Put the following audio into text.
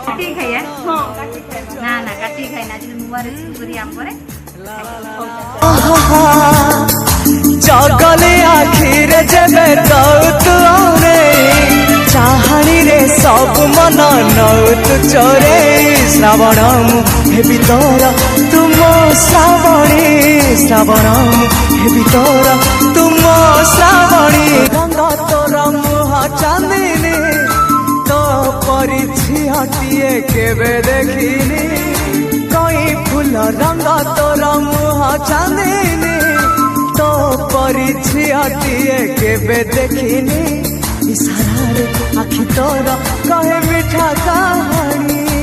काटी खाइए हाँ काटी खाइबा ना ना काटी खाइ ना जे नुआ रेसिपी करी हम परे जगले आखिर जेबे दौत आरे चाहानी रे सब मन नौत चोरे श्रावण हे भीतर तुम श्रावणी श्रावण हे भीतर तुम श्रावणी रंग तोर मुह चांदिनी तो परी झिहटिए केबे देखिनी कई फूल रंग तोर मुह चांदिनी तो परी झिहटिए केबे देखिनी इशारा रे आखि तोर कहे मीठा कहानी।